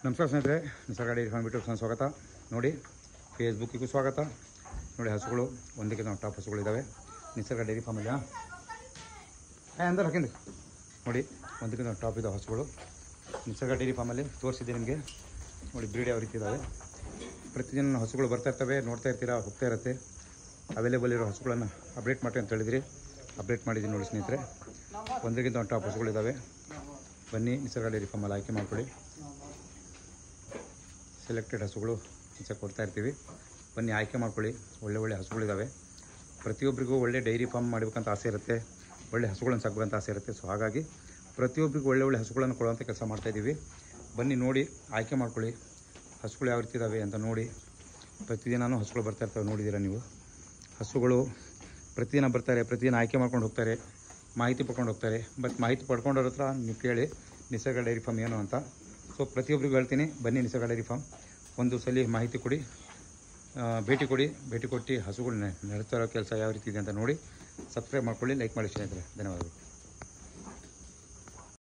ನಮಸ್ಕಾರ ಸ್ನೇಹಿತರೆ, ನಿಸರ್ಗ ಡೈರಿ ಫಾರ್ಮ್ ಯೂಟ್ಯೂಬ್ ಚಾನಲ್ ಸ್ವಾಗತ. ನೋಡಿ, ಫೇಸ್ಬುಕ್ಕಿಗೂ ಸ್ವಾಗತ. ನೋಡಿ, ಹಸುಗಳು ಒಂದಕ್ಕೆ ನಾವು ಟಾಪ್ ಹಸುಗಳಿದ್ದಾವೆ ನಿಸರ್ಗ ಡೈರಿ ಫಾರ್ಮಲ್ಲಿ. ಅಂದರೆ ಹಾಕಿಂದು ನೋಡಿ, ಒಂದಕ್ಕೆ ನಾವು ಟಾಪ್ ಇದ್ದಾವೆ ಹಸುಗಳು ನಿಸರ್ಗ ಡೈರಿ ಫಾರ್ಮಲ್ಲಿ ತೋರಿಸಿದ್ದೆ ನಿಮಗೆ. ನೋಡಿ, ಬ್ರೀಡ್ ಯಾವ ರೀತಿ ಇದ್ದಾವೆ. ಪ್ರತಿದಿನ ಹಸುಗಳು ಬರ್ತಾ ಇರ್ತವೆ, ನೋಡ್ತಾ ಇರ್ತೀರಾ, ಹೋಗ್ತಾ ಇರುತ್ತೆ. ಅವೈಲೇಬಲ್ ಇರೋ ಹಸುಗಳನ್ನು ಅಪ್ಡೇಟ್ ಮಾಡಿ ಅಂತ ಹೇಳಿದ್ರಿ, ಅಪ್ಡೇಟ್ ಮಾಡಿದ್ದೀನಿ. ನೋಡಿ ಸ್ನೇಹಿತರೆ, ಒಂದಕ್ಕಿಂತ ಒಂದು ಟಾಪ್ ಹಸುಗಳಿದ್ದಾವೆ. ಬನ್ನಿ, ನಿಸರ್ಗ ಡೈರಿ ಫಾರ್ಮಲ್ಲಿ ಆಯ್ಕೆ ಮಾಡ್ಕೊಳ್ಳಿ. ಸೆಲೆಕ್ಟೆಡ್ ಹಸುಗಳು ಕೊಡ್ತಾ ಇರ್ತೀವಿ. ಬನ್ನಿ, ಆಯ್ಕೆ ಮಾಡ್ಕೊಳ್ಳಿ. ಒಳ್ಳೆ ಹಸುಗಳಿದ್ದಾವೆ. ಪ್ರತಿಯೊಬ್ಬರಿಗೂ ಒಳ್ಳೆ ಡೈರಿ ಫಾರ್ಮ್ ಮಾಡಬೇಕಂತ ಆಸೆ ಇರುತ್ತೆ, ಒಳ್ಳೆ ಹಸುಗಳನ್ನು ಸಾಕಬೇಕಂತ ಆಸೆ ಇರುತ್ತೆ. ಸೊ ಹಾಗಾಗಿ ಪ್ರತಿಯೊಬ್ಬರಿಗೂ ಒಳ್ಳೆ ಹಸುಗಳನ್ನು ಕೊಡುವಂಥ ಕೆಲಸ ಮಾಡ್ತಾಯಿದ್ದೀವಿ. ಬನ್ನಿ, ನೋಡಿ, ಆಯ್ಕೆ ಮಾಡ್ಕೊಳ್ಳಿ. ಹಸುಗಳು ಯಾವ ರೀತಿ ಇದ್ದಾವೆ ಅಂತ ನೋಡಿ. ಪ್ರತಿದಿನವೂ ಹಸುಗಳು ಬರ್ತಾ ಇರ್ತವೆ, ನೋಡಿದ್ದೀರಾ ನೀವು. ಹಸುಗಳು ಪ್ರತಿದಿನ ಬರ್ತಾರೆ, ಪ್ರತಿದಿನ ಆಯ್ಕೆ ಮಾಡ್ಕೊಂಡು ಹೋಗ್ತಾರೆ, ಮಾಹಿತಿ ಪಡ್ಕೊಂಡು ಹೋಗ್ತಾರೆ. ಬಟ್ ಮಾಹಿತಿ ಪಡ್ಕೊಂಡವ್ರ ಹತ್ರ ನೀವು ಕೇಳಿ ನಿಸರ್ಗ ಡೈರಿ ಫಾರ್ಮ್ ಏನು ಅಂತ. ಸೊ ಪ್ರತಿಯೊಬ್ಬರಿಗೂ ಹೇಳ್ತೀನಿ, ಬನ್ನಿ ನಿಸರ್ಗ ಡೈರಿ ಫಾರ್ಮ್ ಒಂದು ಸಲ ಮಾಹಿತಿ ಕೊಡಿ, ಭೇಟಿ ಕೊಟ್ಟು ಹಸುಗಳನ್ನ ನಡೆಸ್ತಾ ಇರೋ ಕೆಲಸ ಯಾವ ರೀತಿ ಇದೆ ಅಂತ ನೋಡಿ. ಸಬ್ಸ್ಕ್ರೈಬ್ ಮಾಡ್ಕೊಳ್ಳಿ, ಲೈಕ್ ಮಾಡಿ ಸ್ನೇಹಿತರೆ. ಧನ್ಯವಾದಗಳು.